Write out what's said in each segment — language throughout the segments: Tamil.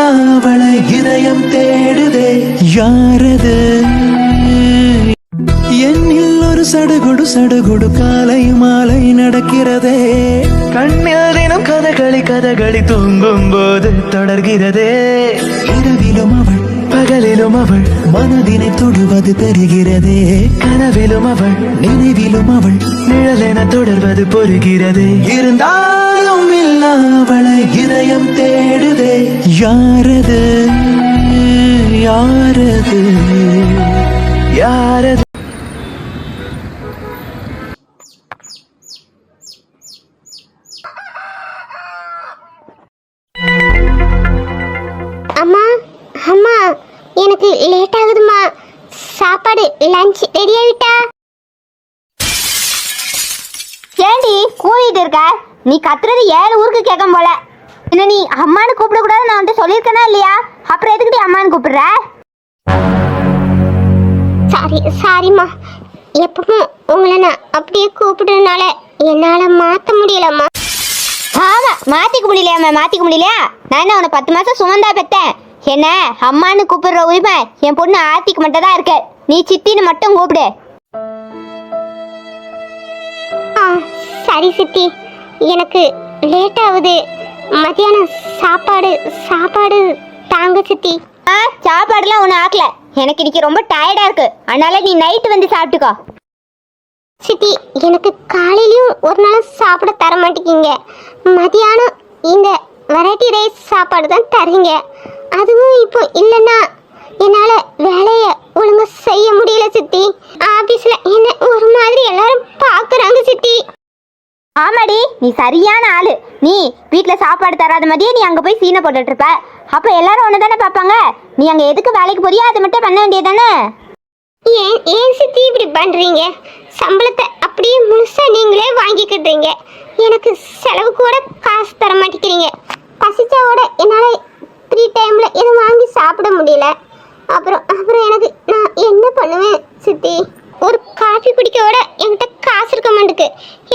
அவளை இதயம் தேடுதே யாரது என்னில் ஒரு சடுகுடு சடுகுடு காலை மாலை நடக்கிறதே கண்ணில் தினம் கதகளி தூங்கும் போது தொடர்கிறதே இரவிலும் அவள் பகலிலும் அவள் மனதினை தொடுவது தெரிகிறதே கனவிலும் அவள் நினைவிலும் அவள் நிழலென தொடர்வது புரிகிறது இருந்தாலும் இல்ல அவளை இதயம் தேடுதே யாரது யாரது யாரது அம்மா அம்மா எனக்கு லேட் ஆகுதுமா சாப்பாடு லஞ்ச் ரெடி ஆயிட்டா ஏண்டி கூவிட்டு இருக்க நீ கத்துறது 7 ஊருக்கு கேட்கும் போல என்ன நீ அம்மானு கூப்பிட கூடாது நான் வந்து சொல்லியிருக்கேனா இல்லையா அப்புறம் எதுக்கு அம்மானு கூப்பிடுற சாரிம்மா எப்பவும் உங்களை நான் அப்படியே கூப்பிடுறதுனால என்னால மாத்த முடியலம்மா ஆமா மாத்திக்க முடியலையா நான் என்ன உன 10 மாசம் சுமந்தா பெத்தேன் என்ன அம்மானு கூப்பிடுற உரிமை என் பொண்ணு ஆர்த்திக்கு மட்டும் தான் இருக்கு நீ சித்தின்னு மட்டும் கூப்பிடு சரி சித்தி எனக்கு லேட் ஆகுது மத்தியானம் சாப்பாடு தாங்க சித்தி சாப்பாடுலாம் ஒன்றும் ஆக்கல எனக்கு இன்னைக்கு ரொம்ப டயர்டா இருக்கு அதனால நீ நைட்டு வந்து சாப்பிட்டுக்கோ சித்தி எனக்கு காலையிலயும் ஒரு நாள் சாப்பிட தர மாட்டேங்கிங்க மதியானம் இந்த வெரைட்டி ரைஸ் சாப்பாடு தான் தரீங்க அதுவும் இப்போ இல்லைன்னா என்னால் வேலையை ஒழுங்கா செய்ய முடியல சித்தி ஆபீஸ்ல என்ன ஒரு மாதிரி எல்லாரும் பார்க்குறாங்க சித்தி ஆமாடி நீ சரியான ஆளு நீ வீட்டில் சாப்பாடு தராத மாதிரியே நீ அங்கே போய் சீனை போட்டுட்டு இருப்ப அப்போ எல்லாரும் ஒன்று தானே பார்ப்பாங்க நீ அங்கே எதுக்கு வேலைக்கு போறியோ அதை மட்டும் பண்ண வேண்டியதானே ஏன் சித்தி இப்படி பண்றீங்க சம்பளத்தை அப்படியே முழுசா நீங்களே வாங்கிக்கிட்டீங்க எனக்கு செலவு கூட காசு தர மாட்டேங்கிறீங்க பசிச்சாவோட என்னால் 3 டைம்ல எதுவும் வாங்கி சாப்பிட முடியல அப்புறம் எனக்கு நான் என்ன பண்ணுவேன் சித்தி ஒரு காஃபி குடிக்க கூட என்கிட்ட காசு இருக்க மாட்டேங்குது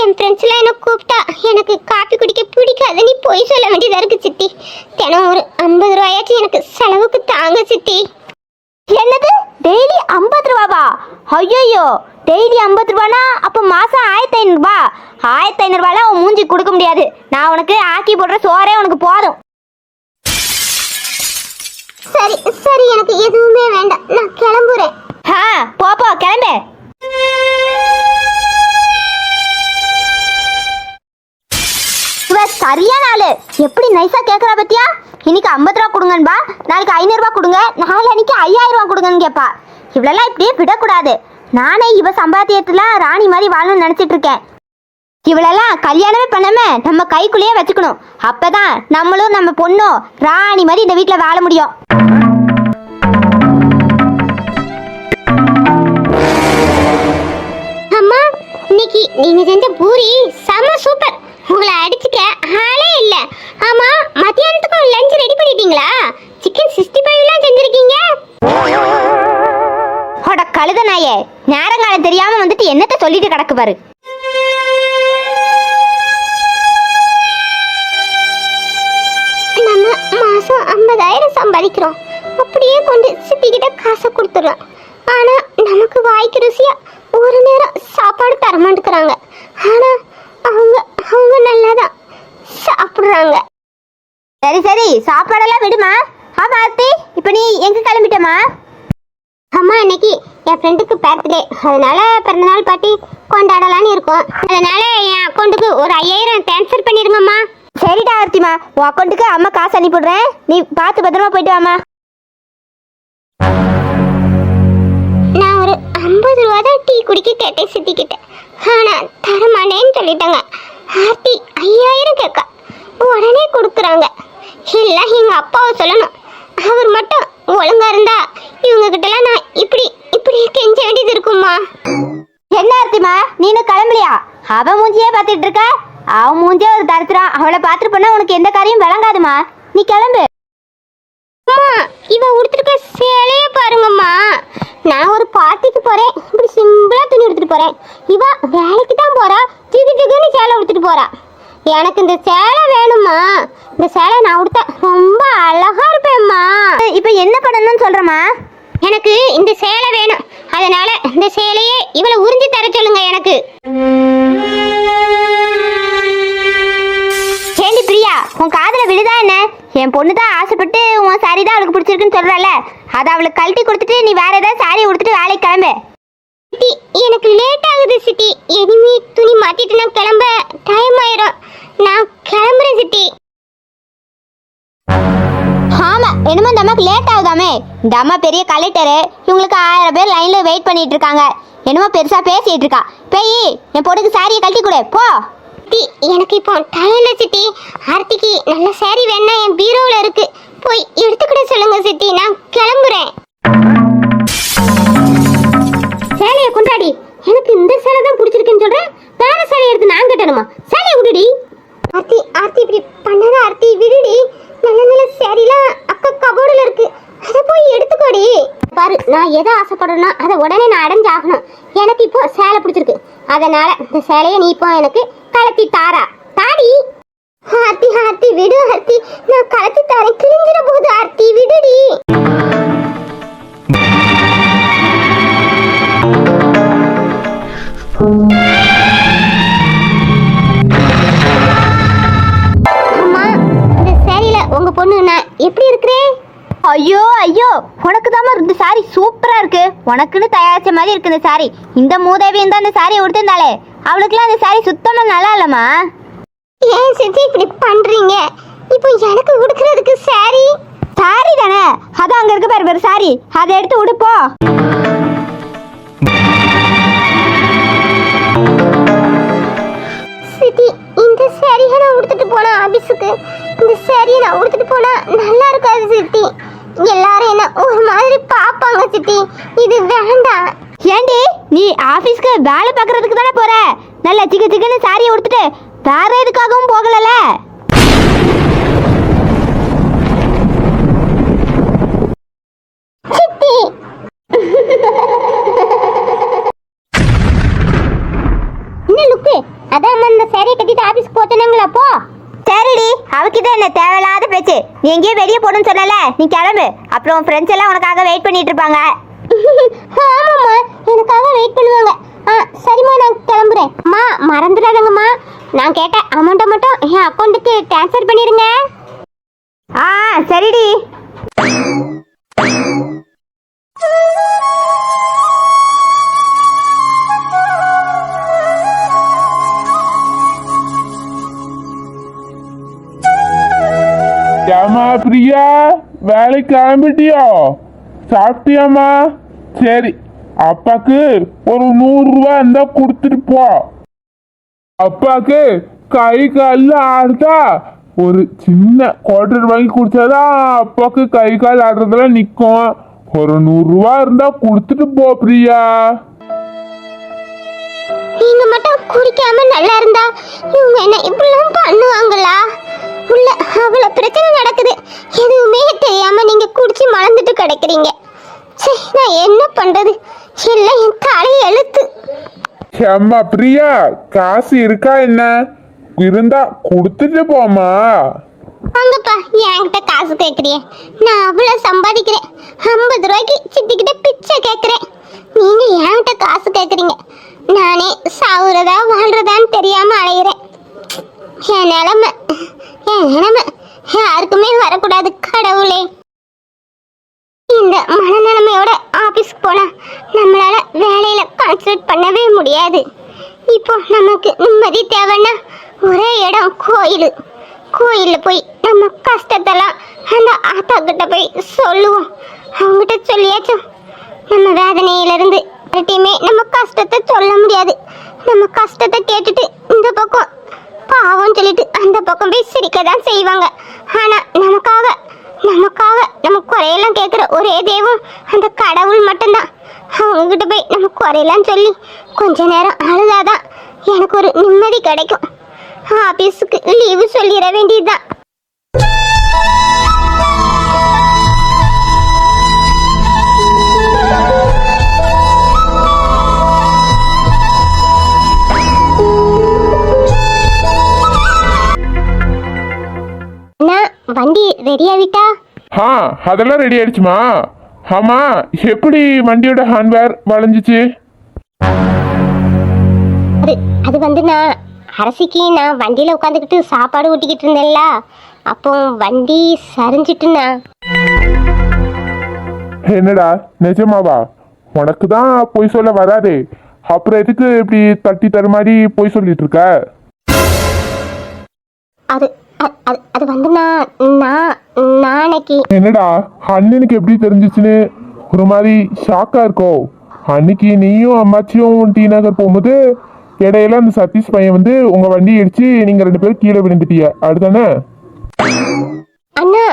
என் ஃப்ரெண்ட்ஸ்லாம் என்ன கூப்பிட்டா எனக்கு காஃபி குடிக்க பிடிக்காது நீ போய் சொல்ல வேண்டியதா இருக்கு சித்தி தினம் ஒரு 50 ரூபாயாச்சும் எனக்கு செலவுக்கு தாங்க சித்தி என்னது டெய்லி 50 ரூபாவா ஐயோ டெய்லி 50 ரூபானா அப்போ மாசம் 1500 ரூபா 1500 ரூபாய்லாம் உன் மூஞ்சி கொடுக்க முடியாது நான் உனக்கு ஆக்கி போடுற சோறே உனக்கு போதும் சரி எனக்கு எதுவுமே வேண்டாம் நான் கிளம்புறேன் போ கிளம்பு இவ சரியான ஆளு எப்படி நைஸா கேக்குறா பத்தியா இன்னைக்கு 50 ரூபா கொடுங்கன்பா நாளைக்கு 500 ரூபா கொடுங்க நாளைக்கு 5000 ரூபா கொடுங்கன்னு கேப்பா இவ்வளெல்லாம் இப்படியே விடக்கூடாது நானே இவ சம்பாத்தியத்துல ராணி மாதிரி வாழணும்னு நினைச்சிட்டு இருக்கேன் இவளெல்லாம் கல்யாணமே பண்ணாம நம்ம கைக்குள்ளேயே வச்சுக்கணும் அப்பதான் நம்மளும் நம்ம பொண்ணும் ராணி மாதிரி இந்த வீட்டுல வாழ முடியும் அம்மா இன்னைக்கு நீங்க செஞ்ச பூரி செம சூப்பர் உங்களை அடிச்சுக்க ஆளே இல்ல ஆமா மத்தியானத்துக்கும் லஞ்ச் ரெடி பண்ணிட்டீங்களா சிக்கன் 65 எல்லாம் செஞ்சிருக்கீங்க ஓட கழுத நாயே நேரங்காலம் தெரியாம வந்துட்டு என்னத்த சொல்லிட்டு கிடக்கு பாரு நம்ம மாசம் 50,000 சம்பாதிக்கிறோம் அப்படியே கொண்டு சித்திக்கிட்ட காசை கொடுத்துறோம் ஆனா நமக்கு வாய்க்கு ருசியா ஒரு நேரம் சாப்பாடு தர மாட்டேங்கிறாங்க ஆனா அவங்க நல்லாதான் சாப்பிடுறாங்க சரி சாப்பாடெல்லாம் விடுமா ஆமா ஆர்த்தி இப்ப நீ எங்க கிளம்பிட்டமா அம்மா இன்னைக்கு என் ஃப்ரெண்டுக்கு பர்த்டே அதனால பிறந்தநாள் பார்ட்டி கொண்டாடலான்னு இருக்கோம் அதனால என் அக்கௌண்ட்டுக்கு ஒரு 5000 ட்ரான்ஸ்ஃபர் பண்ணிருங்கம்மா சரிடா ஆர்த்திமா உன் அக்கௌண்ட்டுக்கு அம்மா காசு அனுப்பிடுறேன் நீ பார்த்து பத்திரமா போயிட்டு வாமா நான் ஒரு 50 ரூபா தான் டீ குடிக்க கேட்டேன் சித்திக்கிட்ட ஆனா தரமாட்டேன்னு சொல்லிட்டாங்க ஆர்த்தி 5000 கேட்க உடனே கொடுக்குறாங்க இல்ல எங்க அப்பாவை சொல்லணும் அவர் மட்டும் ஒழுங்கா இருந்தா இவங்க கிட்டலாம் நான் இப்படி கெஞ்ச வேண்டியது இருக்குமா என்ன ஆர்த்திமா நீனு கிளம்பலையா அவ மூஞ்சியே பார்த்துட்டு இருக்க அவன் மூஞ்சே ஒரு தரத்துறான் அவளை பார்த்துட்டு போனா உனக்கு எந்த காரியம் விளங்காதுமா நீ கிளம்பு இவ உடுத்திருக்க சேலைய பாருங்கம்மா நான் ஒரு பார்ட்டிக்கு போறேன் இப்படி சிம்பிளா துணி எடுத்துட்டு போறேன் இவ வேலைக்கு தான் போறா ஜிகுன்னு சேலை உடுத்திட்டு போறா எனக்கு இந்த சேலை வேணுமா இந்த சேலை நான் உடுத்தா ரொம்ப அழகா இருப்பேன் சொல்றமா? எனக்கு இந்த சேலை வேணும், அதனால இந்த சேலையே இவளை உறிஞ்சி தர சொல்லுங்க எனக்கு. ஏண்டி பிரியா, உன் காதுல விழுதா என்ன? என் பொண்ணு தான் ஆசைப்பட்டு உன் சாரி தான் அவளுக்கு பிடிச்சிருக்குன்னு சொல்றல, அதை அவளுக்கு கழட்டி கொடுத்துட்டு நீ வேற ஏதாவது சாரி உடுத்துட்டு வேலைக்கு கிளம்பு. சித்தி, எனக்கு லேட் ஆகுது சித்தி. இனிமே துணி மாத்திட்டு நான் கிளம்ப டைம் ஆயிரும். நான் கிளம்புறேன் சித்தி. ஆமா, என்னமோ இந்த அம்மாக்கு லேட் ஆகுதாமே. இந்த அம்மா பெரிய கலெக்டரு, இவங்களுக்கு 1000 பேர் லைன்ல வெயிட் பண்ணிட்டு இருக்காங்க. என்னமோ பெருசா பேசிட்டு இருக்கா. பேய், என் பொண்ணுக்கு சாரியை கழட்டி கொடு போ. சித்தி, எனக்கு இப்போ டைம் இல்லை சித்தி. ஆர்த்திக்கு நல்ல சாரி வேணா என் பீரோவில் இருக்கு, போய் எடுத்துக்கிட சொல்லுங்க சித்தி. நான் கிளம்புறேன். சேலையை கொண்டாடி, எனக்கு இந்த சேலை தான் பிடிச்சிருக்குன்னு சொல்றேன். வேற சேலை எடுத்து நான் கட்டணுமா? சேலையை விடுடி. ஆர்த்தி, ஆர்த்தி இப்படி பண்ணாத ஆர்த்தி, விடுடி. நல்ல நல்ல சேரீலாம் அக்கா கபோர்டில் இருக்கு, அதை போய் எடுத்துக்கோடி. பாரு, நான் எதை ஆசைப்படுறேன்னா அதை உடனே நான் அடைஞ்சாகணும். எனக்கு இப்போ சேலை பிடிச்சிருக்கு, அதனால இந்த சேலையை நீ இப்போ எனக்கு கலத்தி தாரா தாடி. ஆர்த்தி, ஆர்த்தி விடு ஆர்த்தி, நான் கலத்தி தாரேன். கிழிஞ்சிட போகுது ஆர்த்தி, விடுடி. அம்மா, இந்த சேரீல உங்க பொண்ணு நான் எப்படி இருக்கிறேன்? ஐயோ ஐயோ, உனக்கு தான் இந்த சாரி சூப்பரா இருக்கு. உனக்குன்னு தயாரிச்ச மாதிரி இருக்கு இந்த சாரி. இந்த மூதேவியும் தான் இந்த சாரியை உடுத்திருந்தாலே, அவளுக்குலாம் இந்த சாரி சுத்தமா நல்லா இல்லம்மா. ஏன் சித்தி இப்படி பண்றீங்க? இப்போ எனக்கு உடுக்கிறதுக்கு சாரி சாரி தானே, அதான் அங்க இருக்க பாரு ஒரு சாரி, அதை எடுத்து உடுப்போ. சித்தி, இந்த சாரியை நான் உடுத்துட்டு போனா ஆபீஸுக்கு, இந்த சாரியை நான் உடுத்துட்டு போனா நல்லா இருக்காது சித்தி. எல்லாரும் என்ன ஒரு மாதிரி பாப்பாங்க சித்தி, இது வேண்டாம். ஏண்டி, நீ ஆபீஸ்க்கு வேலை பார்க்கறதுக்கு தானே போற? நல்ல சிக்க சிக்கன்னு சாரியை உடுத்துட்டு வேற எதுக்காகவும் போகலல. சித்தி, என்ன லுக்கு? அதான் இந்த சாரியை கட்டிட்டு ஆபீஸ்க்கு போத்தனாங்களா? போ. சரிடி, அவகிட்ட என்ன தேவையில்லாத பேச்சு. நீ எங்கேயும் வெளியே போகணும்னு சொல்லல, நீ கிளம்பு. அப்புறம் உன் ஃப்ரெண்ட்ஸ் எல்லாம் உனக்காக வெயிட் பண்ணிட்டு இருப்பாங்க. ஆமாம்மா, எனக்காக வெயிட் பண்ணுவாங்க. சரிம்மா, நான் கிளம்புறேன். அம்மா, மறந்துடாதங்கம்மா, நான் கேட்ட அமௌண்ட்டை மட்டும் என் அக்கௌண்ட்டுக்கு ட்ரான்ஸ்ஃபர் பண்ணிடுங்க. சரிடி. ஏமா பிரியா, வேலைக்கு கிளம்பிட்டியோ? சாப்பிட்டியாமா? சரி, அப்பாக்கு ஒரு 100 ரூபா இருந்தா கொடுத்துட்டு போ. அப்பாக்கு கை கால் ஆடுதா, ஒரு சின்ன குவார்டர் வாங்கி குடிச்சாதான் அப்பாக்கு கை கால் ஆடுறதெல்லாம் நிக்கும். ஒரு 100 ரூபா இருந்தா கொடுத்துட்டு போ பிரியா. நீங்க மட்டும் குடிக்காம நல்லா இருந்தா இவங்க என்ன இப்படிலாம் பண்ணுவாங்களா? உள்ள அவ்வளவு பிரச்சனை நடக்குது, எதுவுமே தெரியாம நீங்க குடிச்சு மறந்துட்டு கிடக்குறீங்க. சரி, நான் என்ன பண்றது? எல்லாம் என் தலை எழுத்து. ஏம்மா பிரியா, காசு இருக்கா என்ன? இருந்தா கொடுத்துட்டு போமா. வாங்கப்பா, என்கிட்ட காசு கேட்குறியே? நான் அவ்வளோ சம்பாதிக்கிறேன், 50 ரூபாய்க்கு சித்திக்கிட்ட பிச்சை கேட்குறேன். நீங்க என்கிட்ட காசு கேட்குறீங்க. நானே சாவுறதா வாழ்றதான்னு தெரியாம அலையிறேன். என் நிலைமை யாருக்குமே வரக்கூடாது கடவுளே. இந்த மனநிலைமையோட ஆபீஸ்க்கு போனா நம்மளால வேலையில கான்சன்ட்ரேட் பண்ணவே முடியாது. இப்போ நமக்கு நிம்மதி தேவைன்னா ஒரே இடம் கோயில். கோயிலில் போய் நம்ம கஷ்டத்தெல்லாம் அந்த ஆத்தா கிட்ட போய் சொல்லுவோம். அவங்ககிட்ட சொல்லியாச்சும் நம்ம வேதனையிலிருந்து யார்கிட்டையுமே நம்ம கஷ்டத்தை சொல்ல முடியாது. நம்ம கஷ்டத்தை கேட்டுட்டு இந்த பக்கம் பாவம் சொல்லிட்டு அந்த பக்கம் போய் சிரிக்க தான் செய்வாங்க. ஆனா நமக்காக நம்ம குறையெல்லாம் கேட்குற ஒரே தெய்வம் அந்த கடவுள் மட்டும்தான். அவங்ககிட்ட போய் நம்ம குறையெல்லாம் சொல்லி கொஞ்ச நேரம் அழுதாதான் எனக்கு ஒரு நிம்மதி கிடைக்கும். ஆபீஸுக்கு லீவு சொல்லிட வேண்டியதுதான். வண்டி ரெடி ஆகிட்டா? அதெல்லாம் ரெடி ஆயிடுச்சுமா. ஆமா, எப்படி வண்டியோட ஹேண்ட்வேர் வளைஞ்சிச்சு? அது அது வந்து நான் அரசிக்கு நான் வண்டியில் உட்காந்துக்கிட்டு சாப்பாடு ஊட்டிக்கிட்டு இருந்தேன்ல, அப்போ வண்டி சரிஞ்சிட்டுண்ணா. என்னடா நிஜமாவா? உனக்கு தான் பொய் சொல்ல வராதே, அப்புறம் எதுக்கு இப்படி தட்டி தரு மாதிரி பொய் சொல்லிட்டு இருக்க? அது அது அது வந்து நான் அன்னைக்கு என்னடா அண்ணனுக்கு எப்படி தெரிஞ்சிச்சுன்னு ஒரு மாதிரி ஷாக்கா இருக்கோ? அன்னைக்கு நீயும் அம்மாச்சியும் டி நகர் போகும்போது இடையில அந்த சதீஷ் பையன் வந்து உங்க வண்டி இடிச்சு நீங்க 2 பேரும் கீழே விழுந்துட்டீங்க, அதுதானே? அண்ணா,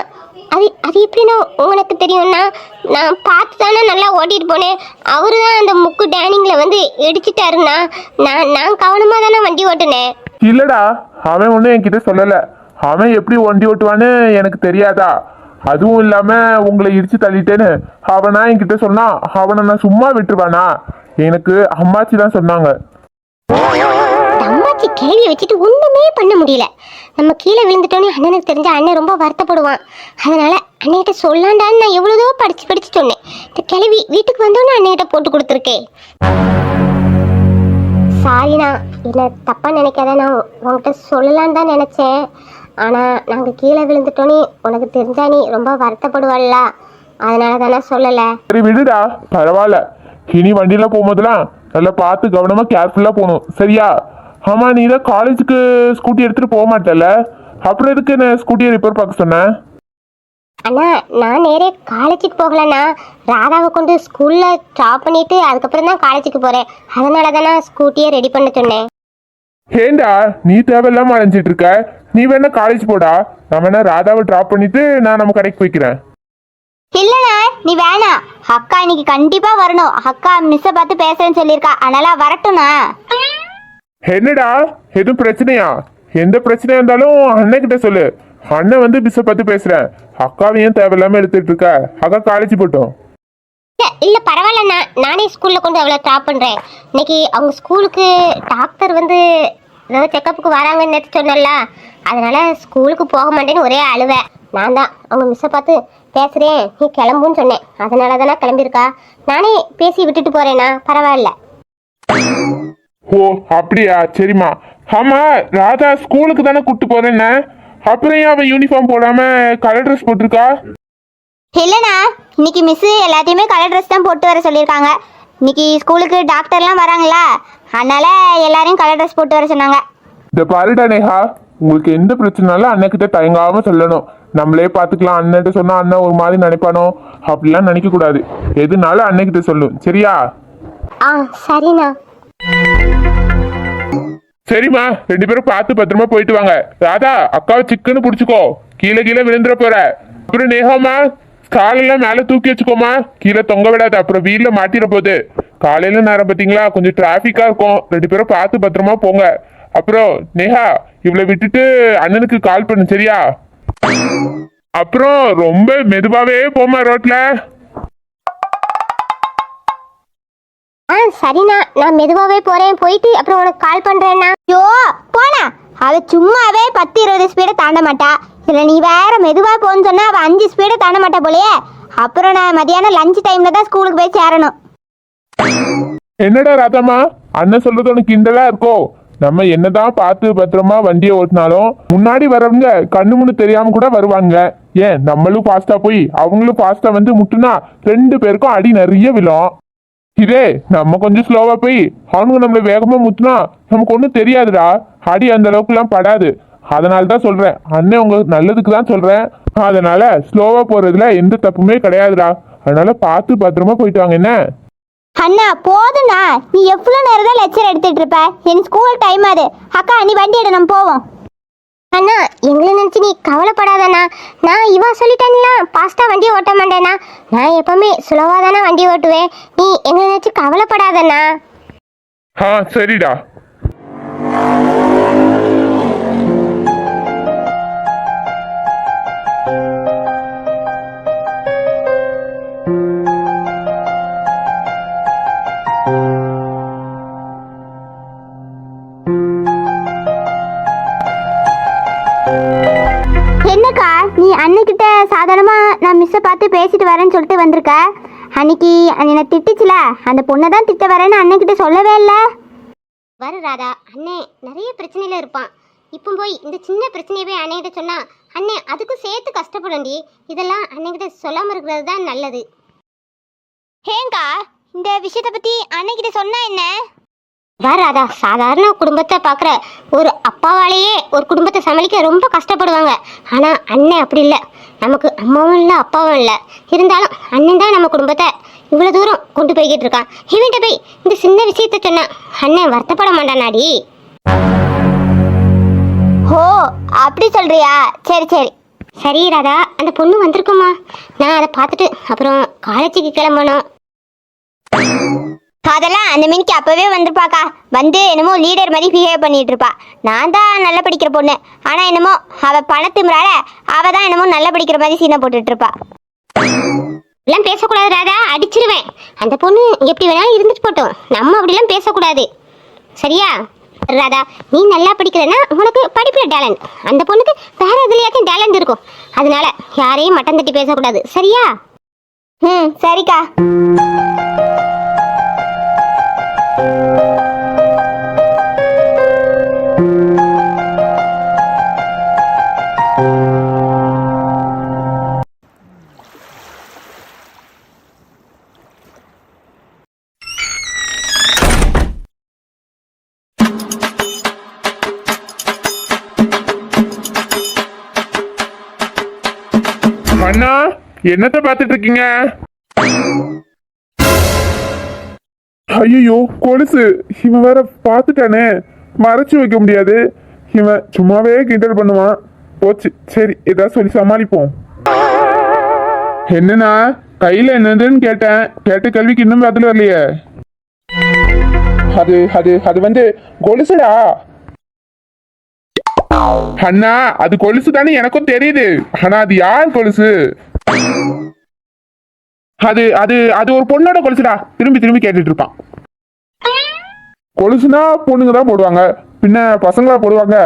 அது அது எப்படின்னா உங்களுக்கு தெரியும்னா, நான் பார்த்து தானே நல்லா ஓட்டிட்டு போனேன். அவரு தான் அந்த முக்கு டேனிங்கில் வந்து இடிச்சிட்டாருண்ணா. நான் கவனமாக தானே வண்டி ஓட்டுனேன். இல்லடா, அவன் ஒன்றும் என்கிட்ட சொல்லலை. அவன் எப்படி வண்டி ஓட்டுவான்னு எனக்கு தெரியாதா? அதுவும் இல்லாம உங்களை இடிச்சு தள்ளிட்டேன்னு அவனா என்கிட்ட சொன்னான். அவனை நான் சும்மா விட்டுருவானா? எனக்கு அம்மாச்சி தான் சொன்னாங்க. அம்மாச்சி கேள்வி வச்சுட்டு ஒண்ணுமே பண்ண முடியல. நம்ம கீழே விழுந்துட்டோன்னே அண்ணனுக்கு தெரிஞ்ச அண்ணன் ரொம்ப வருத்தப்படுவான். அதனால அண்ணன்கிட்ட சொல்லாண்டான்னு நான் எவ்வளவோ படிச்சு சொன்னேன். இந்த கேள்வி வீட்டுக்கு வந்தோன்னு அண்ணன்கிட்ட போட்டு கொடுத்துருக்கேன். சாரிண்ணா, என்ன தப்பா நினைக்காத. நான் உங்ககிட்ட சொல்லலான்னு தான் நினைச்சேன். ஆனா நாங்க கீழே விழுந்துட்டோன்னே உனக்கு தெரிஞ்சா நீ ரொம்ப வருத்தப்படுவாள்ல, அதனால தானே சொல்லலை. சரி விடுடா, பரவாயில்ல. இனி வண்டியில போகும்போதெல்லாம் நல்லா பார்த்து கவனமா கேர்ஃபுல்லா போகணும், சரியா? ஆமா, நீ தான் காலேஜுக்கு ஸ்கூட்டி எடுத்துட்டு போக மாட்டல, அப்புறம் எதுக்கு நான் ஸ்கூட்டியை ரிப்பேர் பார்க்க சொன்னேன்? அண்ணா, நான் நேரே காலேஜுக்கு போகலண்ணா. ராதாவை கொண்டு ஸ்கூல்ல ட்ராப் பண்ணிட்டு அதுக்கப்புறம் தான் காலேஜுக்கு போறேன். அதனால தானே ஸ்கூட்டியை ரெடி பண்ண சொன்னேன். ஏண்டா நீ தேவையில்லாம அலைஞ்சிட்டு இருக்க? நீ வேணா காலேஜ் போடா, நான் வேணா ராதாவை ட்ராப் பண்ணிட்டு நான் நம்ம கடைக்கு போய்க்கிறேன். இல்லண்ணா, நீ வேணாம். அக்கா இன்னைக்கு கண்டிப்பா வரணும். அக்கா மிஸ்ஸை பார்த்து பேசுறேன்னு சொல்லியிருக்கா, அதனால வரட்டும்ண்ணா. என்னடா எதுவும் பிரச்சனையா? எந்த பிரச்சனையா இருந்தாலும் அண்ணன் சொல்லு. அண்ணன் வந்து மிஸ்ஸை பார்த்து பேசுறேன். அக்காவையும் தேவையில்லாம எடுத்துட்டு இருக்க. அக்கா காலேஜ் போட்டோம். இல்ல பரவாயில்லண்ணா, நானே ஸ்கூல்ல கொண்டு அவளை ட்ராப் பண்றேன். இன்னைக்கு அவங்க ஸ்கூலுக்கு டாக்டர் வந்து ஏதாவது செக்கப்புக்கு வராங்கன்னு நேற்று சொன்னல, அதனால ஸ்கூலுக்கு போக மாட்டேன்னு ஒரே அழுவை. நான் தான் அவங்க மிஸ்ஸை பார்த்து பேசுறேன், நீ கிளம்புன்னு சொன்னேன். அதனால தானே கிளம்பியிருக்கா. நானே பேசி விட்டுட்டு போறேண்ணா, பரவாயில்ல. ஓ அப்படியா, சரிம்மா. ஆமா, ராதா ஸ்கூலுக்கு தானே கூட்டு போறேன்னு, அப்புறம் ஏன் அவன் யூனிஃபார்ம் போடாம கலர் ட்ரெஸ் போட்டிருக்கா? இல்லைண்ணா, இன்னைக்கு மிஸ் எல்லாத்தையுமே கலர் ட்ரெஸ் தான் போட்டு வர சொல்லியிருக்காங்க. இன்னைக்கு ஸ்கூலுக்கு டாக்டர்லாம் வராங்களா, அதனால எல்லாரையும் கலர் ட்ரெஸ் போட்டு வர சொன்னாங்க. இந்த பாருடா நேஹா, உங்களுக்கு எந்த பிரச்சனைனாலும் அண்ணன்கிட்ட தயங்காம சொல்லணும். நம்மளே பார்த்துக்கலாம். அண்ணன்கிட்ட சொன்னா அண்ணன் ஒரு மாதிரி நினைப்பானோ, அப்படிலாம் நினைக்க கூடாது. எதுனாலும் அண்ணன்கிட்ட சொல்லும், சரியா? ஆ சரிண்ணா. சரிம்மா, 2 பேரும் பார்த்து பத்திரமா போயிட்டு வாங்க. ராதா, அக்காவை சிக்கன்னு பிடிச்சிக்கோ, கீழே கீழே விழுந்துட போற. அப்புறம் நேஹாமா, காலெல்லாம் மேலே தூக்கி வச்சுக்கோமா, கீழே தொங்க விடாது, அப்புறம் வீல்ல மாட்டிட போகுது. காலையில நேரம் பார்த்தீங்களா, கொஞ்சம் டிராஃபிக்கா இருக்கும். 2 பேரும் பார்த்து பத்திரமா போங்க. அப்புறம் நேஹா, இவளை விட்டுட்டு அண்ணனுக்கு கால் பண்ணு, சரியா? அப்புறம் ரொம்ப மெதுவாவே போமா ரோட்ல. ஆ சரிண்ணா, நான் மெதுவாகவே போறேன். போயிட்டு அப்புறம் உனக்கு கால் பண்றேண்ணா. ஐயோ போனா, அவ சும்மாவே 10-20 ஸ்பீடை தாண்ட மாட்டா. இல்லை நீ வேற மெதுவாக போன்னு சொன்னா அவள் 5 ஸ்பீடை தாண்ட மாட்டா போலையே. அப்புறம் நான் மதியானம் லஞ்ச் டைம்ல தான் ஸ்கூலுக்கு போய் சேரணும். என்னடா ராதாமா, அண்ணன் சொல்றது உனக்கு கிண்டலா இருக்கோ? நம்ம என்னதான் பார்த்து பத்திரமா வண்டியை ஓட்டினாலும் முன்னாடி வரவங்க கண்ணு முன்னு தெரியாம கூட வருவாங்க. ஏன் நம்மளும் ஃபாஸ்டா போய் அவங்களும் ஃபாஸ்டா வந்து முட்டுனா 2 பேருக்கும் அடி நிறைய விழும். இதே நம்ம கொஞ்சம் ஸ்லோவா போய் அவனுங்க நம்மள வேகமா முத்துனா நமக்கு ஒன்றும் தெரியாதுடா, அடி அந்த அளவுக்கு எல்லாம் படாது. அதனால தான் சொல்றேன், அண்ணன் உங்களுக்கு நல்லதுக்கு தான் சொல்றேன். அதனால ஸ்லோவா போறதுல எந்த தப்புமே கிடையாதுடா. அதனால பார்த்து பத்திரமா போயிட்டு வாங்க. என்ன அண்ணா போதுண்ணா, நீ எவ்வளோ நேரம் தான் லெக்சர் எடுத்துட்டு இருப்ப? என் ஸ்கூல் டைம் அது. அக்கா நீ வண்டி எடு, நம்ம போவோம். அண்ணா, எங்களை நினச்சி நீ கவலைப்படாதண்ணா. நான் இவா சொல்லிட்டேன்னா ஃபாஸ்ட்டாக வண்டி ஓட்ட மாட்டேண்ணா. நான் எப்பவுமே ஸ்லோவாக தானே வண்டி ஓட்டுவேன். நீ எங்களை நினச்சி கவலைப்படாதண்ணா. சரிடா. என்னக்கா நீ அன்னைக்கிட்ட சாதாரணமா நான் மிஸ் கொலுசை பார்த்து பேசிட்டு வரேன்னு சொல்லிட்டு வந்திருக்க. அன்னைக்கு என்னை திட்டுச்சுல, அந்த பொண்ணை தான் திட்ட வரேன்னு அண்ணன்கிட்ட சொல்லவே இல்லை. வரு ராதா, அண்ணே நிறைய பிரச்சனையில இருப்பான். இப்போ போய் இந்த சின்ன பிரச்சனையை போய் அண்ணன்கிட்ட சொன்னா அண்ணே அதுக்கும் சேர்த்து கஷ்டப்படும்டி. இதெல்லாம் அண்ணன்கிட்ட சொல்லாம இருக்கிறது தான் நல்லது. ஏங்கா இந்த விஷயத்தை பற்றி அண்ணன்கிட்ட சொன்னா என்ன? ராதா, சாதாரண குடும்பத்தை பார்க்குற ஒரு அப்பாவாலேயே ஒரு குடும்பத்தை சமாளிக்க ரொம்ப கஷ்டப்படுவாங்க. ஆனால் அண்ணன் அப்படி இல்லை. நமக்கு அம்மாவும் இல்லை அப்பாவும் இல்லை. இருந்தாலும் அண்ணன் தான் நம்ம குடும்பத்தை இவ்வளோ தூரம் கொண்டு போய்கிட்டு இருக்கான். இவன்கிட்ட போய் இந்த சின்ன விஷயத்த சொன்னா அண்ணன் வருத்தப்பட மாட்டானாடி. ஓ அப்படி சொல்றியா? சரி சரி சரி ராதா, அந்த பொண்ணு வந்திருக்குமா? நான் அதை பார்த்துட்டு அப்புறம் காலேஜுக்கு கிளம்பணும். அதெல்லாம் அந்த மினிக்கு அப்பவே வந்துருப்பாக்கா. வந்து என்னமோ லீடர் மாதிரி பிஹேவ் பண்ணிட்டு இருப்பா. நான் தான் நல்லா படிக்கிற பொண்ணு, ஆனா என்னமோ அவ பணத்துமுறால அவ தான் என்னமோ நல்லா படிக்கிற மாதிரி சீனை போட்டுட்டு இருப்பா. எல்லாம் பேசக்கூடாது ராதா, அடிச்சிருவேன். அந்த பொண்ணு எப்படி வேணாலும் இருந்துட்டு போட்டோம், நம்ம அப்படிலாம் பேசக்கூடாது சரியா? ராதா, நீ நல்லா படிக்கிறன்னா உனக்கு படிப்புல டேலண்ட், அந்த பொண்ணுக்கு வேற எதுலையாச்சும் டேலண்ட் இருக்கும். அதனால யாரையும் மட்டம் தட்டி பேசக்கூடாது சரியா? ம் சரிக்கா. அண்ணா என்னத்த பார்த்துட்டு இருக்கீங்க? ஐயோ கொலுசு, இவன் வேற பார்த்துட்டானே, மறைச்சு வைக்க முடியாது. இவன் சும்மாவே கிண்டல் பண்ணுவான். போச்சு, சரி ஏதாவது சொல்லி சமாளிப்போம். என்னன்னா கையில என்னதுன்னு கேட்டேன். கேட்ட கேள்விக்கு இன்னும் பதில் வரலையே. அது அது அது வந்து கொலுசுடா அண்ணா. அது கொலுசு தானே எனக்கும் தெரியுது. ஆனா அது யார் கொலுசு? அது அது அது ஒரு பொண்ணோட கொலுசுடா. திரும்பி திரும்பி கேட்டுட்டு இருப்பான். கொலுசுனா பொண்ணுங்க தான் போடுவாங்க, பின்ன பசங்களா போடுவாங்க?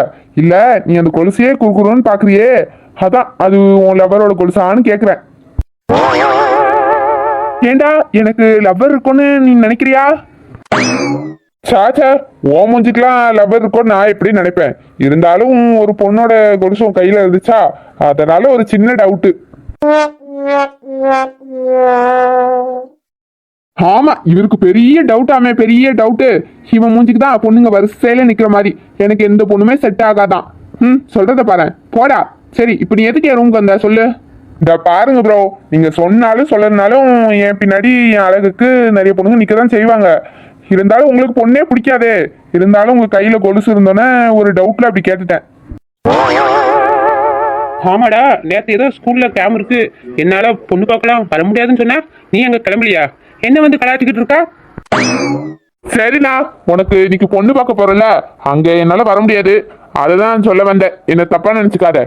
இல்ல நீ அந்த கொலுசையே குறுக்குறோன்னு பாக்குறியே, அதான் அது உன் லவ்வரோட கொலுசான்னு கேக்குறேன். ஏண்டா எனக்கு லவ்வர் இருக்கும்னு நீ நினைக்கிறியா? சாச்சா, ஓ மூஞ்சிக்கெல்லாம் லவ்வர் இருக்கும்னு நான் எப்படி நினைப்பேன். இருந்தாலும் ஒரு பொண்ணோட கொலுசும் கையில இருந்துச்சா, அதனால ஒரு சின்ன டவுட்டு. ஆமா, இவருக்கு பெரிய டவுட்டாமே, பெரிய டவுட்டு. இவன் மூஞ்சிக்கு தான் பொண்ணுங்க வரிசையில நிக்கிற மாதிரி. எனக்கு எந்த பொண்ணுமே செட் ஆகாதான். சொல்றத பாரு, போடா. சரி இப்ப நீ எதுக்கு என் ரூமுக்கு வந்த சொல்லு. இந்த பாருங்க ப்ரோ, நீங்க சொன்னாலும் சொல்லனாலும் என் பின்னாடி என் அழகுக்கு நிறைய பொண்ணுங்க நிக்கதான் செய்வாங்க. இருந்தாலும் உங்களுக்கு பொண்ணே பிடிக்காதே. இருந்தாலும் உங்க கையில கொலுசு இருந்தோன்னே ஒரு டவுட்ல அப்படி கேட்டுட்டேன். ஆமாடா, நேற்று ஏதோ ஸ்கூல்ல கேம் இருக்கு, என்னால பொண்ணு பார்க்கலாம் வர முடியாதுன்னு சொன்னா நீ அங்க கிளம்பலையா? என்ன வந்து கலாச்சிக்கிட்டு இருக்கா? சரிண்ணா, உனக்கு இன்னைக்கு பொண்ணு பார்க்க போறல, அங்க என்னால வர முடியாது, அததான் சொல்ல வந்தேன். என்ன தப்பா நினைச்சுக்காத.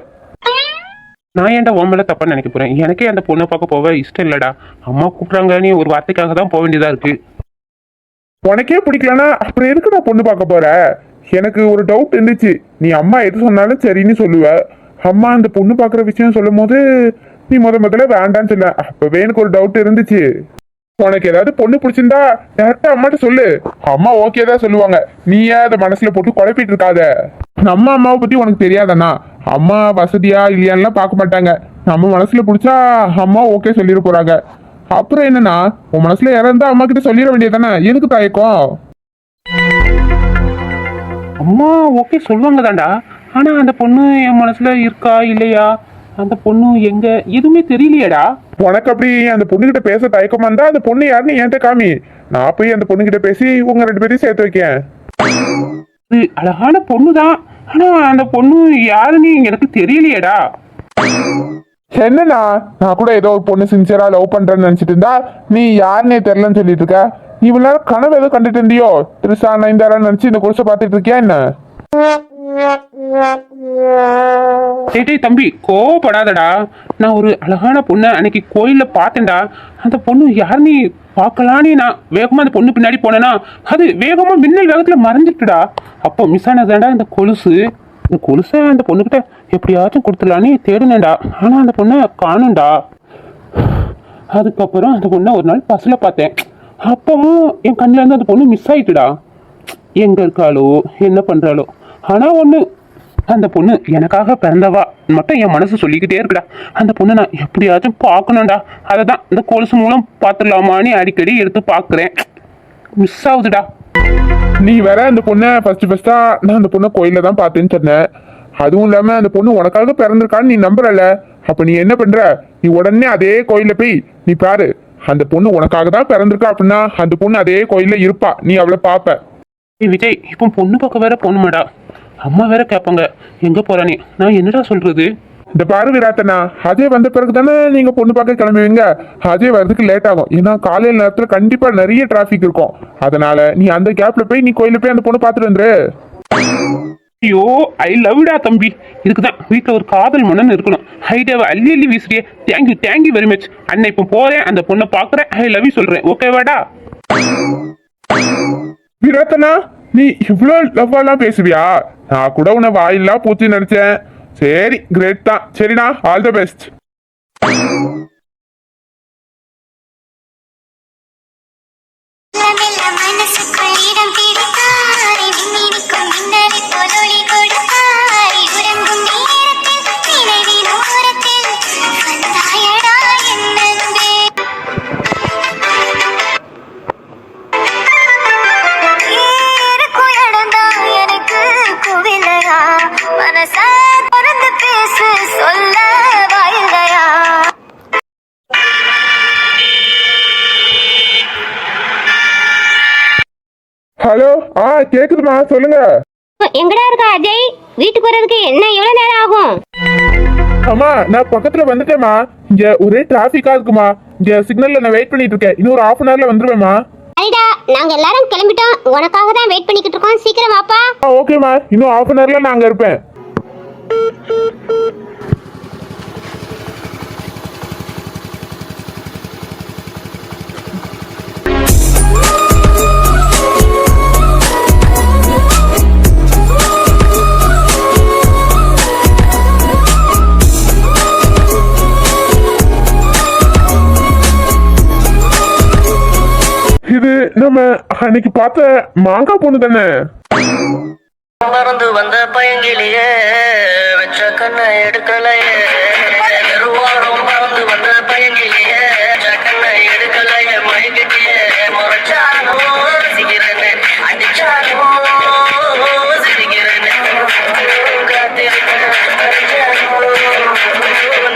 நான் ஏன்டா உன் மேல தப்பா நினைக்க போறேன்? எனக்கே அந்த பொண்ணை பார்க்க போக இஷ்டம் இல்லடா. அம்மா கூப்பிடுறாங்க, நீ ஒரு வார்த்தைக்காக தான் போக வேண்டியதா இருக்கு. உனக்கே பிடிக்கலன்னா அப்புறம் எதுக்கு நான் பொண்ணு பார்க்க போற? எனக்கு ஒரு டவுட் இருந்துச்சு. நீ அம்மா எது சொன்னாலும் சரின்னு சொல்லுவ. அம்மா அந்த பொண்ணு பார்க்குற விஷயம் சொல்லும் போது நீ முதல்ல வேண்டான்னு சொல்ல. அப்பவே எனக்கு ஒரு டவுட் இருந்துச்சு. உனக்கு ஏதாவது பொண்ணு பிடிச்சிருந்தா டேரக்டா அம்மாட்ட சொல்லு, அம்மா ஓகே தான் சொல்லுவாங்க. நீ ஏன் அதை மனசுல போட்டு குழப்பிட்டு இருக்காத. நம்ம அம்மாவை பத்தி உனக்கு தெரியாதாண்ணா? அம்மா வசதியா இல்லையான்லாம் பார்க்க மாட்டாங்க. நம்ம மனசுல பிடிச்சா அம்மா ஓகே சொல்லிட போறாங்க. அப்புறம் என்னன்னா, உன் மனசுல யாரா இருந்தா அம்மா கிட்ட சொல்லிட வேண்டியதானே, எதுக்கு தயக்கம்? அம்மா ஓகே சொல்லுவாங்க தான்டா, ஆனா அந்த பொண்ணு என் மனசுல இருக்கா இல்லையா, அந்த பொண்ணு எங்க, எதுவுமே தெரியலையேடா. உனக்கு அப்படி அந்த பொண்ணுகிட்ட பேச தயக்கமா இருந்தா அந்த பொண்ணு யாருன்னு என்கிட்ட காமி. நான் போய் அந்த பொண்ணுகிட்ட பேசி உங்க 2 பேரையும் சேர்த்து வைக்கேன். இது அழகான பொண்ணுதான், ஆனா அந்த பொண்ணு யாருன்னு எனக்கு தெரியலையேடா. என்னண்ணா, நான் கூட ஏதோ ஒரு பொண்ணு சின்சியரா லவ் பண்றேன்னு நினைச்சிட்டு இருந்தா நீ யாருன்னே தெரியலன்னு சொல்லிட்டு இருக்க. நீ இவ்வளவு நேரம் கனவு ஏதோ கண்டுட்டு இருந்தியோ? திருசா நைந்தாரான்னு நினைச்சு இந்த குடிசை பார்த்துட்டு இருக்கியா என்ன? டேய் தம்பி, கோவப்படாதடா. நான் ஒரு அழகான பொண்ணை அன்னைக்கு கோயில்ல பார்த்தேன்டா. அந்த பொண்ணு யாருன்னு பார்க்கலான்னு நான் வேகமா அந்த பொண்ணு பின்னாடி போனேன்னா அது வேகமா மின்னல் வேகத்துல மறைஞ்சிட்டுடா. அப்போ மிஸ் ஆனதாண்டா இந்த கொலுசு. இந்த கொலுசை அந்த பொண்ணுகிட்ட எப்படியாச்சும் கொடுத்துடலான்னு தேடினேன்டா. ஆனா அந்த பொண்ணை காணும்டா. அதுக்கப்புறம் அந்த பொண்ணை ஒரு நாள் பஸ்ஸில் பார்த்தேன். அப்பவும் என் கண்ணில் இருந்து அந்த பொண்ணு மிஸ் ஆயிட்டுடா. எங்கே இருக்காளோ என்ன பண்ணுறாளோ. ஆனால் ஒன்று, அந்த பொண்ணு எனக்காக பிறந்தவா மட்டும் என் மனசு சொல்லிக்கிட்டே இருக்குடா. அந்த பொண்ணை நான் எப்படியாச்சும் பார்க்கணும்டா. அதை தான் இந்த கொலுசு மூலம் பார்த்துடலாமான்னு அடிக்கடி எடுத்து பார்க்குறேன். மிஸ் ஆகுதுடா. நீ வேற அந்த பொண்ணை ஃபர்ஸ்டா நான் அந்த பொண்ணை கோயில தான் பார்த்தேன்னு சொன்னேன். அதுவும் இல்லாம அந்த பொண்ணு உனக்காக பிறந்திருக்கான்னு நீ நம்புறல. அப்ப நீ என்ன பண்ற, நீ உடனே அதே கோயில போய் நீ பாரு. அந்த பொண்ணு உனக்காக தான் பிறந்திருக்கா அப்படின்னா அந்த பொண்ணு அதே கோயில்ல இருப்பா, நீ அவளை பாப்ப. விஜய், இப்போ பொண்ணு பக்கம் வேற போகணுமாடா. அம்மா வேற கேட்பாங்க எங்க போறானே. நான் என்னடா சொல்றது? இந்த பாரு விராத்தனா, அஜய் வந்த பிறகு தானே நீங்க பொண்ணு பார்க்க கிளம்புவீங்க. அஜய் வர்றதுக்கு லேட் ஆகும். ஏன்னா காலையில நேரத்துல கண்டிப்பா நிறைய டிராபிக் இருக்கும். அதனால நீ அந்த கேப்ல போய் நீ கோயில போய் அந்த பொண்ணு பார்த்துட்டு வந்துரு. ஐயோ, ஐ லவ்டா தம்பி. இதுக்குதான் வீட்டில் ஒரு காதல் மன்னன் இருக்கணும். ஐடியாவை அள்ளி அள்ளி வீசுறியே. Thank you very much. அண்ணன் இப்போ போறேன், அந்த பொண்ணை பார்க்குறேன், ஐ லவ் யூ சொல்றேன். ஓகேவாடா? விராத்தனா, நீ இவ்வளோ லவ்வாலாம் பேசுவியா? நான் கூட உன்னை வாயிலாம் பூச்சி நினைச்சேன். சரி, கிரேட் தான். சரிண்ணா, ஆல் த பெஸ்ட். ஹலோ, கேக்குதுமா, சொல்லுங்க. எங்கடா இருக்கா அஜய்? வீட்டுக்கு வர்றதுக்கு என்ன எவ்வளவு நேரம் ஆகும்? அம்மா, நான் பக்கத்துல வந்துட்டேம்மா. இங்க ஒரே டிராபிக்கா இருக்குமா. இங்க சிக்னல்ல நான் வெயிட் பண்ணிட்டு இருக்கேன். இன்னும் ஒரு ½ அன் ஹவர்ல வந்துருவேம்மா. சரிடா, நாங்க எல்லாரும் கிளம்பிட்டோம். உனக்காக தான் வெயிட் பண்ணிக்கிட்டு இருக்கோம். சீக்கிரம் வாப்பா. ஓகேம்மா, இன்னும் ½ அன் ஹவர்ல நான் அங்க இருப்பேன். இது நம்ம அன்னைக்கு பார்த்த மாங்காய் பொண்ணு தானே? மறந்து வந்த பையங்கிலேயே வச்ச கண்ணை எடுக்கலையே. பெருவாரம் மறந்து வந்த பையங்கிலேயே வச்ச கண்ணை எடுக்கலையே. மயங்கிட்டியே முறைச்சாலும் சிரிக்கிறேன்னு, அடிச்சாலும் சிரிக்கிறேன்னு. காத்திருப்பேன்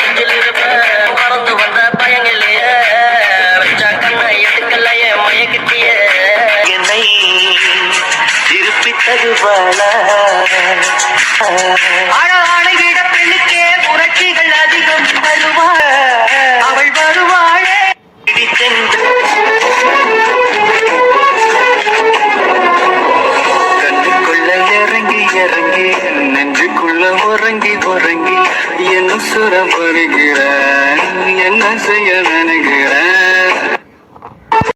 நெஞ்சில் இருப்பேன். மறந்து வந்த பையங்கிலேயே வச்ச கண்ணை எடுக்கலையே. மயங்கிட்டியே என்னை அழகான விட பெண்ணுக்கே புரட்சிகள் அதிகம் வருவாள். அவள் வருவாளே கண்ணுக்குள்ள இறங்கி இறங்கி நெஞ்சுக்குள்ள உறங்கி உறங்கி என்ன சுரம் வருகிறேன், என்ன செய்ய நினைக்கிறேன்.